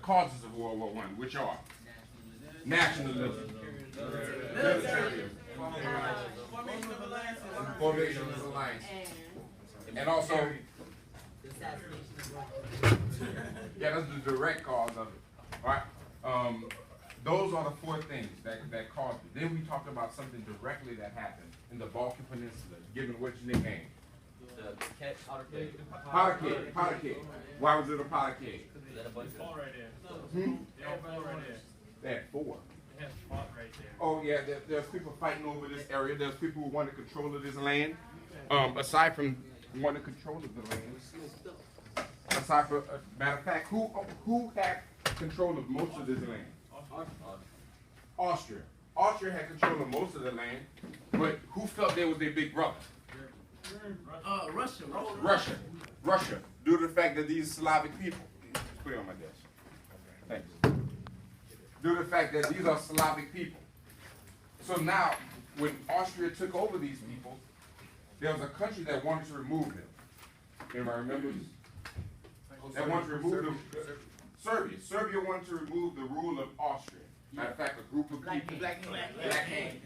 causes of World War I, which are nationalism, military, formation of alliance, and also, yeah, that's the direct cause of it. All right. Those are the four things that caused it. Then we talked about something directly that happened in the Balkan Peninsula, given which nickname? Powder keg. Why was it a powder keg? They had four. Oh yeah, there's people fighting over this area. There's people who wanted control of this land. Aside from wanting control of the land, aside from matter of fact, who had control of most of this land? Austria. Austria had control of most of the land, but who felt they was their big brother? Russia. Due to the fact that these Slavic people. Just put it on my desk. Thanks. Due to the fact that these are Slavic people. So now, when Austria took over these people, there was a country that wanted to remove them. Anybody remember this? That wanted to remove them. Serbia. Serbia wanted to remove the rule of Austria. Matter of fact, a group of people. Black hand.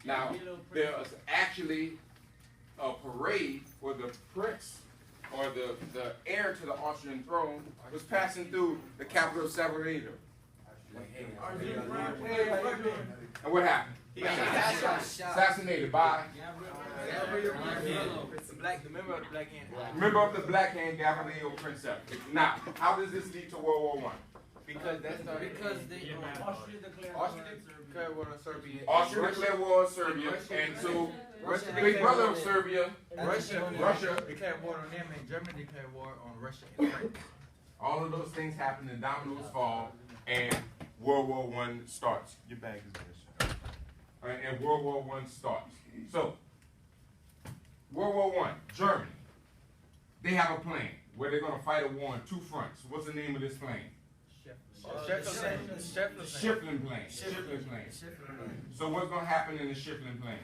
Now, there was actually a parade where the prince or the heir to the Austrian throne was passing through the capital of Sarajevo. And what happened? Assassinated by member of the Black Hand, Gavrilo Princip. Now, how does this lead to World War I? Because Austria declared war on Serbia. Austria declared war on Serbia, and so the big brother of Serbia, Russia declared war on them, and Germany declared war on Russia and France. All of those things happen, and dominoes fall, and World War I starts. Your bag is there. And World War I starts. So, World War I, Germany, they have a plan where they're going to fight a war on two fronts. What's the name of this plan? Schifflin plan. So what's going to happen in the Schifflin plan?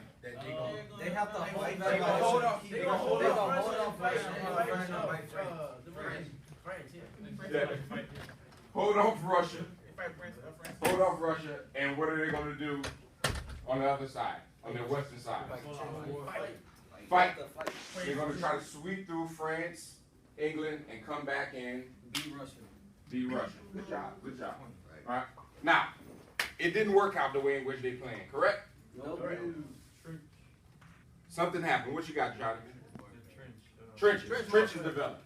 They have to hold off Russia. Hold off Russia, and what are they going to do on the other side, on their western side? Fight. They're going to try to sweep through France, England, and come back and be Russia. Good job. All right. Now, it didn't work out the way in which they planned, correct? Something happened. What you got, Johnny? Trenches developed.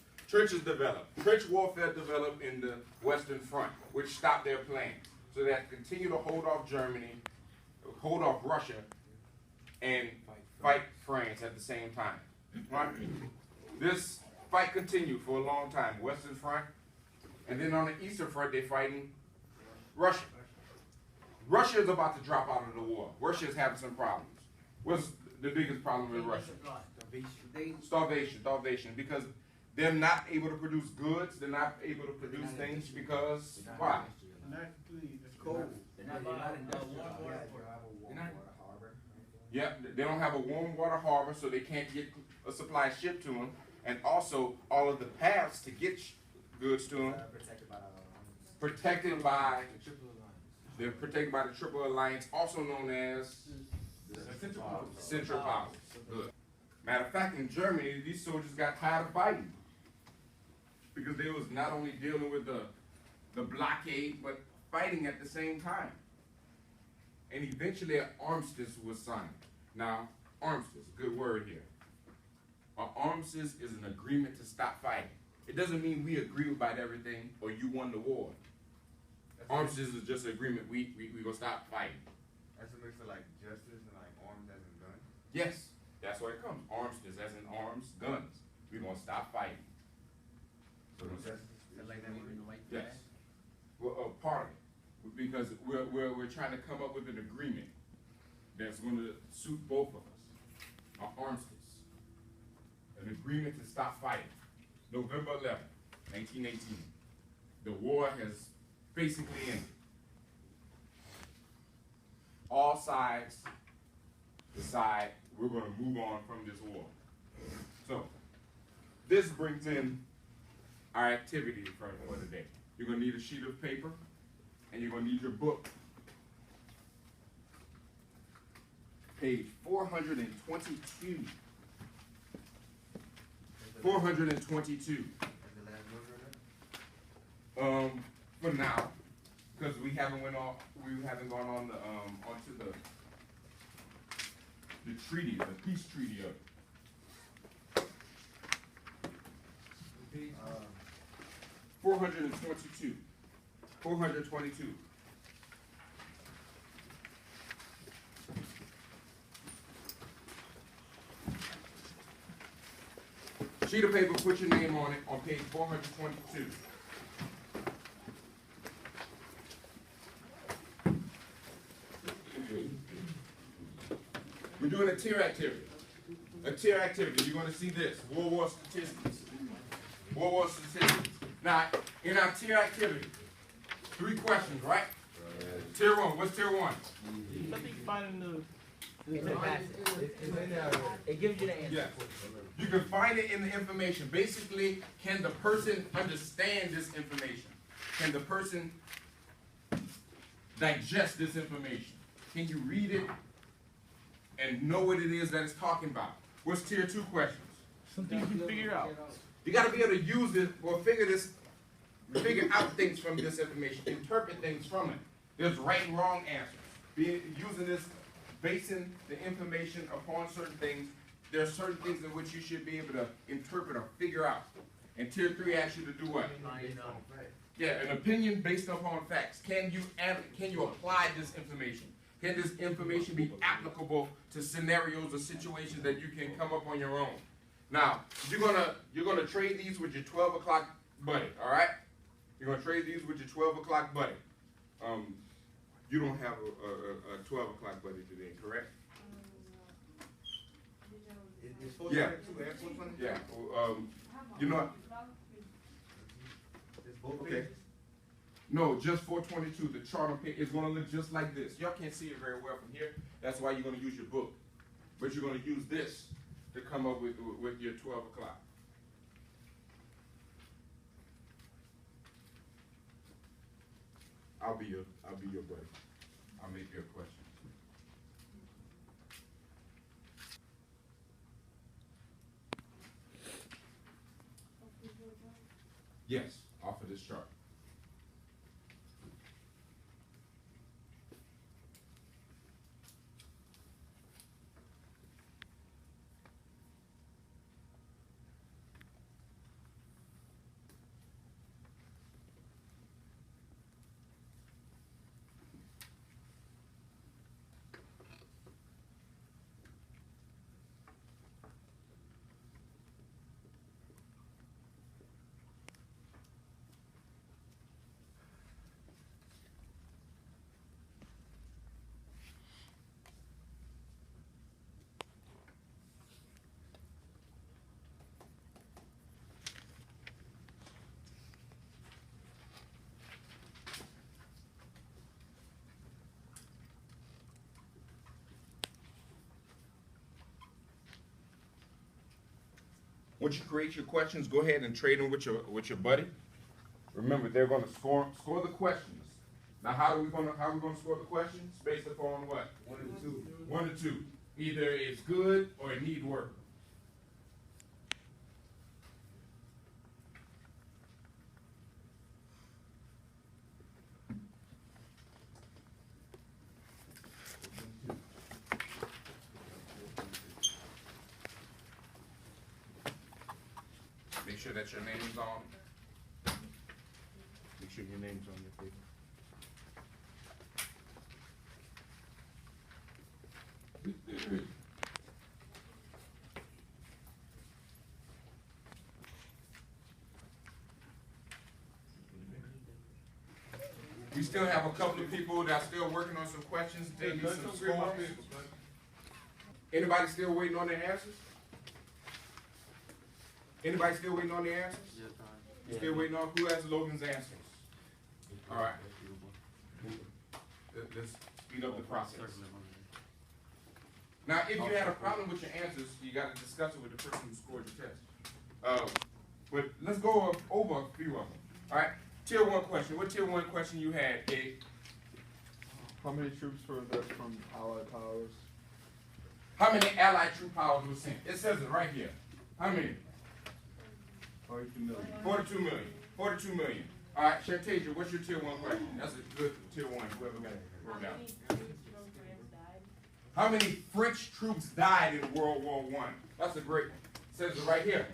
Trench warfare developed in the Western Front, which stopped their plans. So they had to continue to hold off Germany, hold off Russia, and fight France at the same time. Right? This fight continued for a long time. Western Front, and then on the Eastern Front, they're fighting Russia. Russia is about to drop out of the war. Russia is having some problems. What's the biggest problem with Russia? Starvation, because they're not able to produce goods. They're not able to produce things because why? It's cold. Yeah, they don't have a warm water harbor, so they can't get a supply shipped to them. And also, all of the paths to get goods to them they're protected by the Triple Alliance, also known as Central Powers. Good. Matter of fact, in Germany, these soldiers got tired of fighting because they was not only dealing with the blockade, but fighting at the same time. And eventually, an armistice was signed. Now, armistice, good word here. An armistice is an agreement to stop fighting. It doesn't mean we agree about everything or you won the war. Armistice is just an agreement. We gonna stop fighting. That's a mix of like justice and like arms as in guns? Yes, that's where it comes. Armistice as in arms, guns. We gonna stop fighting. So yes. Well, part of it, because we're trying to come up with an agreement that's going to suit both of us. An armistice, an agreement to stop fighting. November 11th, 1918. The war has basically ended. All sides decide we're going to move on from this war. So, this brings in our activity for today. You're gonna need a sheet of paper, and you're gonna need your book. Page 422. 422. For now, because we haven't gone on the onto the treaty, the peace treaty of it. 422. 422. Sheet of paper, put your name on it on page 422. We're doing a tier activity. A tier activity. You're going to see this. World War statistics. World War statistics. Now, in our tier activity, 3 questions, right? Tier 1. What's tier 1? It gives you the answer. Yes. You can find it in the information. Basically, can the person understand this information? Can the person digest this information? Can you read it and know what it is that it's talking about? What's tier 2 questions? Something you can figure out. You got to be able to use it or figure out things from this information, interpret things from it. There's right and wrong answers. Using this, basing the information upon certain things, there are certain things in which you should be able to interpret or figure out. And tier 3 asks you to do what? Yeah, an opinion based upon facts. Can you apply this information? Can this information be applicable to scenarios or situations that you can come up on your own? Now, you're gonna trade these with your 12 o'clock buddy, all right? You're gonna trade these with your 12 o'clock buddy. You don't have a 12 o'clock buddy today, correct? Yeah. Yeah. You know what? Okay. No, just 422. The chart on page is going to look just like this. Y'all can't see it very well from here. That's why you're going to use your book. But you're going to use this to come up with your 12 o'clock. I'll be your buddy. I'll make you a question. Yes, off of this chart. Once you create your questions, go ahead and trade them with your buddy. Remember, they're going to score the questions. Now, how are we going to score the questions? Based upon what? 1 and 2. 1 and 2. Either it's good or it need work. Make sure that your name is on. Make sure your name's on your paper. We still have a couple of people that are still working on some questions. They need some scores. Anybody still waiting on their answers? Anybody still waiting on the answers? Still waiting on who has Logan's answers? All right. Let's speed up the process. Now, if you had a problem with your answers, you got to discuss it with the person who scored your test. But let's go over a few of them. All right. Tier 1 question. What tier 1 question you had, Gabe? How many troops were there from Allied powers? How many Allied troop powers were sent? It says it right here. How many? 42 million. 42 million. 42 million. All right, Shantasia, what's your tier 1 question? That's a good tier 1. Whoever got it wrote down. How many French troops died in World War I? That's a great one. It says it right here.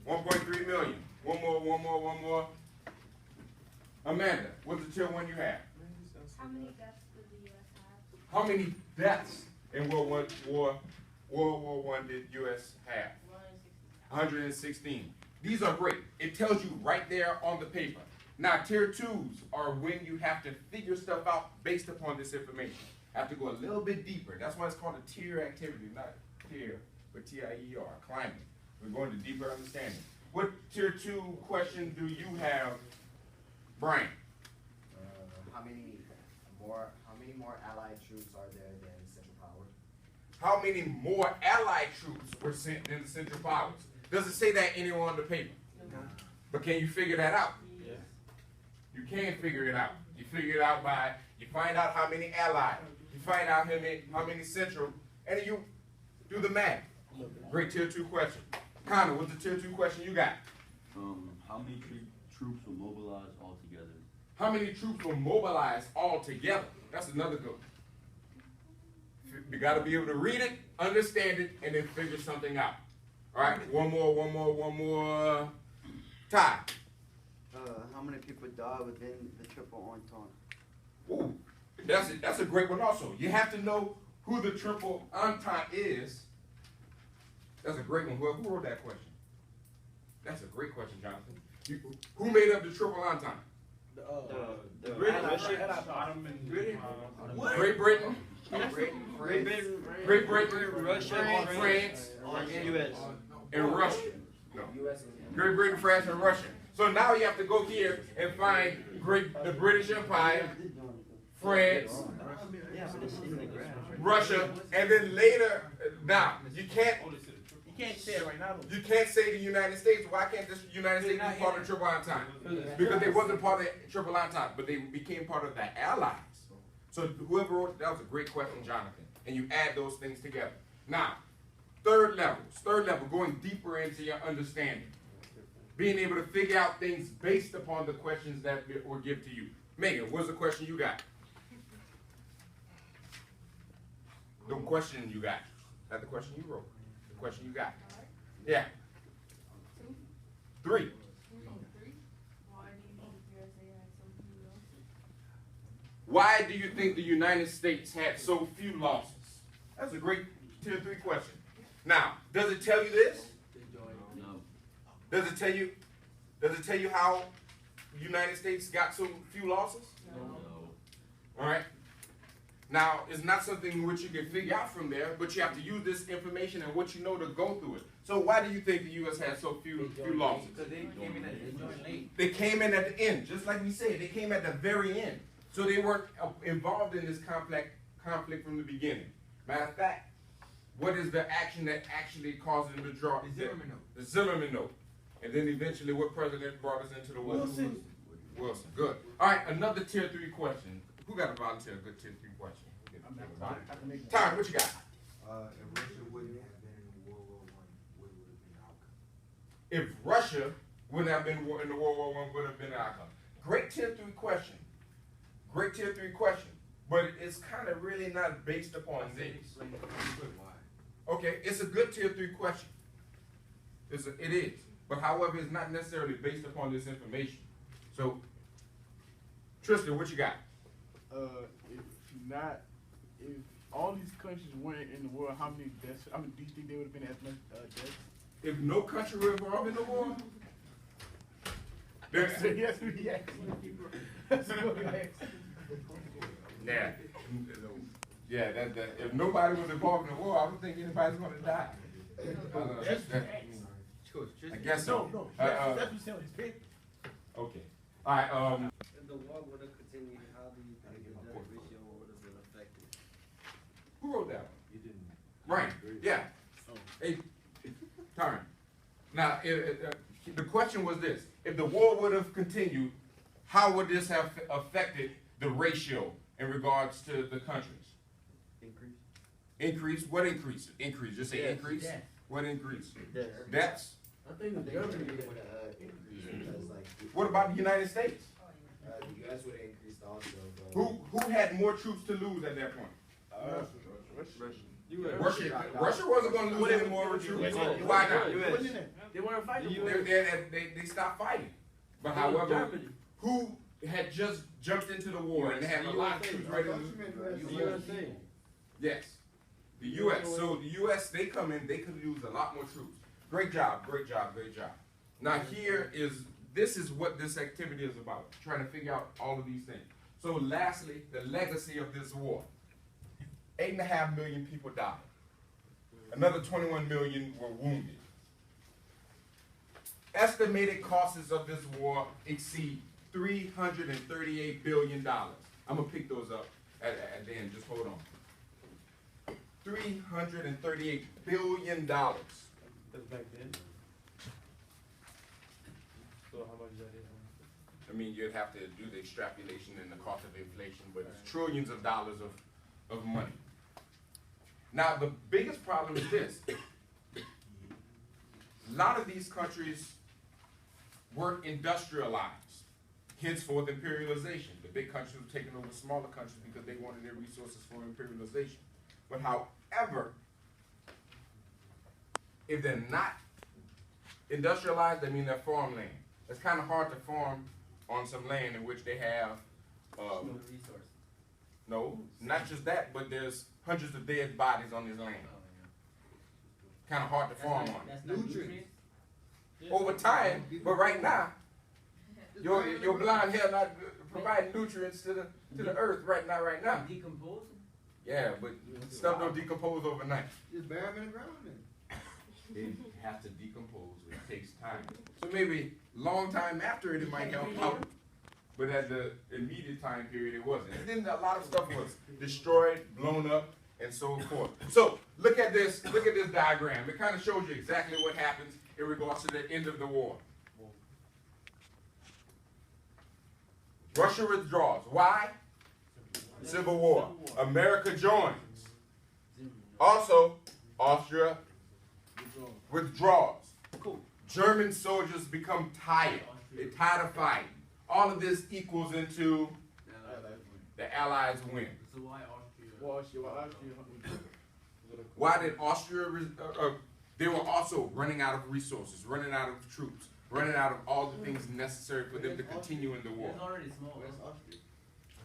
1.3 million. One more. Amanda, what's the tier 1 you have? How many deaths did the U.S. have? How many deaths in World War I did U.S. have? 116. These are great. It tells you right there on the paper. Now, tier 2s are when you have to figure stuff out based upon this information. Have to go a little bit deeper. That's why it's called a tier activity, not tier, but T-I-E-R, climbing. We're going to deeper understanding. What tier 2 question do you have, Brian? How many more Allied troops are there than Central Powers? How many more Allied troops were sent than the Central Powers? Does it say that anywhere on the paper? No. But can you figure that out? Yes. You can figure it out. You figure it out by, you find out how many Allied, you find out how many Central, and then you do the math. Great tier 2 question. Connor, what's the tier 2 question you got? How many troops were mobilized altogether? How many troops were mobilized all together? That's another good one. You got to be able to read it, understand it, and then figure something out. All right, one more. Ty. How many people died within the Triple Entente? Ooh, that's a great one also. You have to know who the Triple Entente is. That's a great one. Who wrote that question? That's a great question, Jonathan. Who made up the Triple Entente? Great Britain, Russia, France, U.S. and Russia. No. U.S. Great Britain, France, and Russia. So now you have to go here and find the British Empire, France, Russia, and then later. Now you can't say it right now. You can't say the United States. Why can't the United States be part of the Triple Entente? Because they wasn't part of the Triple Entente, but they became part of the Allies. So whoever wrote that was a great question, Jonathan. And you add those things together. Now, third level, going deeper into your understanding. Being able to figure out things based upon the questions that were given to you. Megan, what's the question you got? The question you got. That's the question you wrote. The question you got. Yeah. 3. Why do you think the United States had so few losses? That's a great tier 3 question. Now, does it tell you this? No. Does it tell you how the United States got so few losses? No. All right. Now, it's not something which you can figure out from there, but you have to use this information and what you know to go through it. So why do you think the U.S. had so few losses? Because they came in late. They came in at the end, just like we said. They came at the very end. So they weren't involved in this conflict from the beginning. Matter of fact, what is the action that actually caused them to draw? The Zimmerman note. The Zimmerman note. And then eventually what president brought us into the war? Wilson. Wilson. Good. All right, another tier 3 question. Who got a volunteer? A good tier 3 question. Tyron, what you got? If Russia wouldn't have been in World War I, what would have been the outcome? If Russia wouldn't have been in the World War I, would have been the outcome? Great tier 3 question. Great tier 3 question. But it's kind of really not based upon this. Okay, it's a good tier 3 question. It is. But however, it's not necessarily based upon this information. So, Tristan, what you got? If all these countries weren't in the war, how many deaths? I mean, do you think there would have been as much deaths? If no country were involved in the war, Yes, we yeah, if nobody was involved in the war, I don't think anybody's going to die. I guess so. No, that's what he's saying. Okay. All right. If the war would have continued, how do you think the death ratio would have been affected? Who wrote that one? You didn't. Right. Yeah. Hey, Tyron. Now, the question was this: if the war would have continued, how would this have affected the ratio in regards to the countries? Increase. Increase? What increase? Increase. Just say increase. Yes. What increase? Yes. That's. I think the Germany would increase because like. What about the United States? The US would have increased also, but. Who had more troops to lose at that point? Russia. Russia wasn't going to lose any more troops. Why not? They weren't fighting. They stopped fighting. But however, who had just jumped into the war and had a lot of troops ready to The USA. Yes, the U.S. So the U.S. they come in, they could use a lot more troops. Great job, great job, great job. Now this is what this activity is about, trying to figure out all of these things. So lastly, the legacy of this war. 8.5 million people died. Another 21 million were wounded. Estimated costs of this war exceed $338 billion. I'm gonna pick those up at the end, just hold on. $338 billion. That's back then. So how much is that? I mean, you'd have to do the extrapolation and the cost of inflation, but it's trillions of dollars of money. Now, the biggest problem is this. A lot of these countries were industrialized, henceforth imperialization. The big countries were taking over smaller countries because they wanted their resources for imperialization. But however, if they're not industrialized, that means they're farmland. It's kind of hard to farm on some land in which they have, No resource. no, not just that, but there's hundreds of dead bodies on this land. Kind of hard to farm on. That's not nutrients. Over time, but right now, your blonde hair not providing nutrients to the earth right now. Decompose. Yeah, but stuff don't decompose overnight. Just bury them in the ground then. It has to decompose. It takes time. So maybe long time after it might help out. But at the immediate time period, it wasn't. And then a lot of stuff was destroyed, blown up, and so forth. So look at this. Look at this diagram. It kind of shows you exactly what happens in regards to the end of the war. Russia withdraws. Why? Civil War. America joins. Also, Austria withdraws. German soldiers become tired. They're tired of fighting. All of this equals into the Allies win. So why Austria? Why did Austria? They were also running out of resources, running out of troops, running out of all the things necessary for them to continue in the war. It's already small. Where's Austria?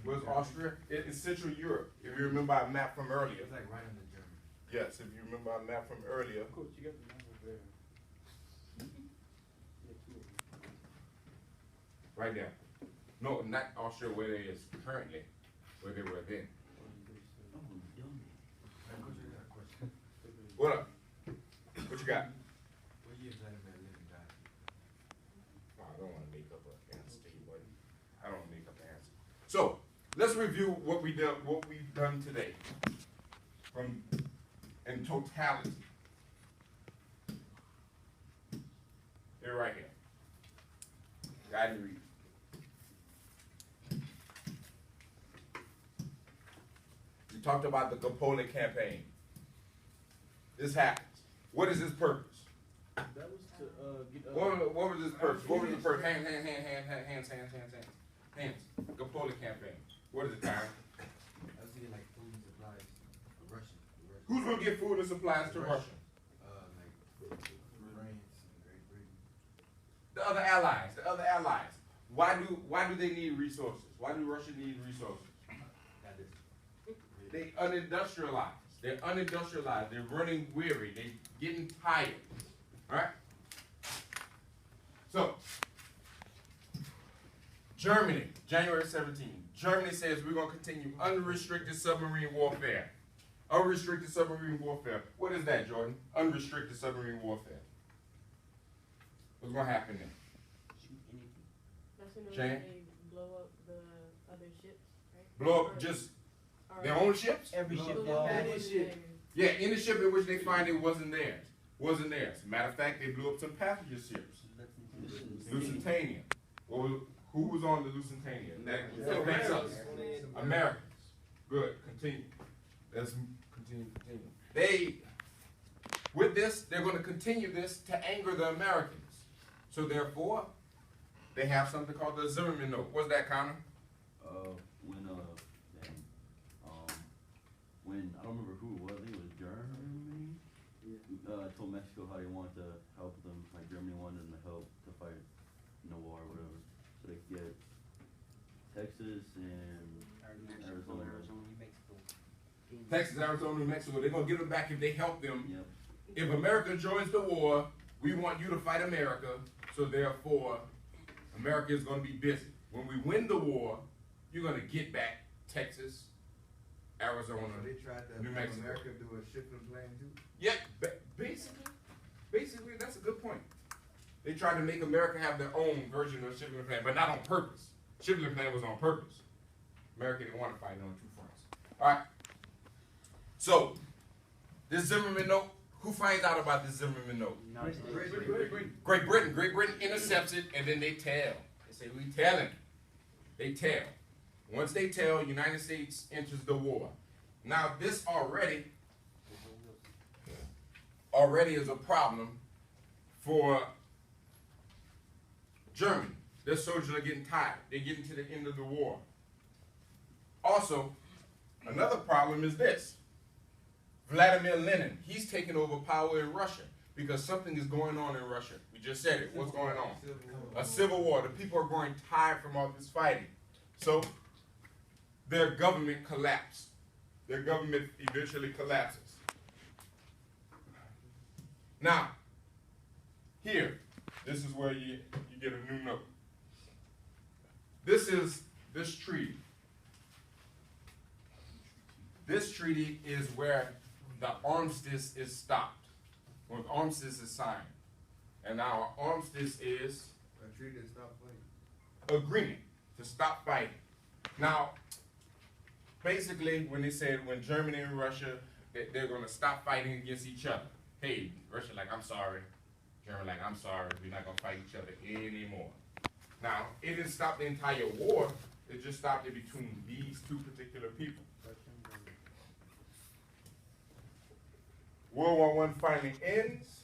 Where's Austria? It's Central Europe. If you remember our map from earlier. It's like right under Germany. Yes, if you remember our map from earlier. Coach, you got the map over there. Right there. No, not Austria where it is currently, where they were then. What up? What you got? What year is that man living died? Oh, I don't want to make up an answer to you, buddy. I don't want to make up an answer. So let's review what we've done today, from in totality. Here, right here. Guide and read. We talked about the Gallipoli campaign. This happens. What is its purpose? That was to get. What was its purpose? What was the purpose? Hands. Gallipoli campaign. What is it, Tyron? I was thinking like food and supplies for Russia. Who's gonna get food and supplies to Russia? Like France and Great Britain. The other allies. Why do they need resources? Why do Russia need resources? That is. They unindustrialized. They're unindustrialized. They're running weary. They're getting tired. All right? So, Germany, January 17. Germany says we're going to continue unrestricted submarine warfare. Unrestricted submarine warfare. What is that, Jordan? Unrestricted submarine warfare. What's going to happen then? That's when Jane? they blow up the other ships, right? Blow up just their own ships? Every Blow ship up that any passes. ship. Yeah, in the ship in which they find it wasn't theirs. Wasn't theirs. Matter of fact, they blew up some passenger ships. Lusitania. Who was on the Lusitania? That's us. Americans. Good. Continue. Let's continue. With this, they're going to continue this to anger the Americans. So therefore, they have something called the Zimmerman Note. What's that, Connor? When I don't remember who it was, I think it was Germany. Told Mexico how they wanted to help them, like Germany wanted them to help to fight in the war or whatever. So they could get Texas and Arizona. Texas, Arizona, New Mexico. They're going to give it back if they help them. Yep. If America joins the war, we want you to fight America. So therefore, America is going to be busy. When we win the war, you're going to get back Texas, Arizona, So they tried to New make Mexico. America do a shipping plan too? Yeah, basically, that's a good point. They tried to make America have their own version of shipping plan, but not on purpose. Shipping plan was on purpose. America didn't want to fight on two fronts. All right. So, this Zimmerman Note, who finds out about this Zimmerman Note? Great Britain. Great Britain intercepts it, and then they tell. They say, we telling. They tell. Once they tell, United States enters the war. Now, this already is a problem for Germany. Their soldiers are getting tired. They're getting to the end of the war. Also, another problem is this. Vladimir Lenin, he's taking over power in Russia because something is going on in Russia. We just said it. What's going on? A civil war. The people are growing tired from all this fighting. So, their government collapsed. Their government eventually collapses. Now, here, this is where you get a new note. This is this treaty. This treaty is where the armistice is stopped, when the armistice is signed. And our armistice is A treaty to stop fighting. agreement to stop fighting. Now, basically, when they said when Germany and Russia, they're going to stop fighting against each other. Hey, Russia like, I'm sorry. Germany like, I'm sorry. We're not going to fight each other anymore. Now, it didn't stop the entire war. It just stopped it between these two particular people. World War I finally ends.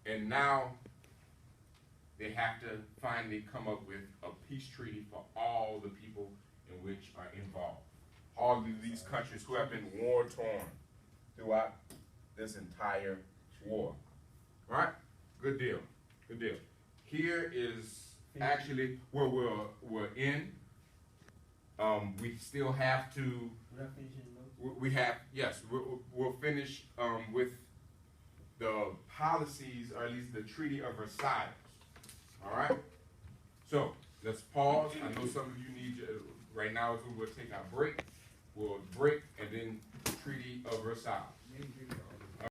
And now they have to finally come up with a peace treaty for all the people in which are involved. All of these countries who have been war-torn throughout this entire war. All right? Good deal. Good deal. Here is actually where we're in. We still have to. We have, yes, we'll finish with the policies, or at least the Treaty of Versailles. All right? So, let's pause. I know some of you need, right now is when we'll take our break. We'll break and then Treaty of Versailles.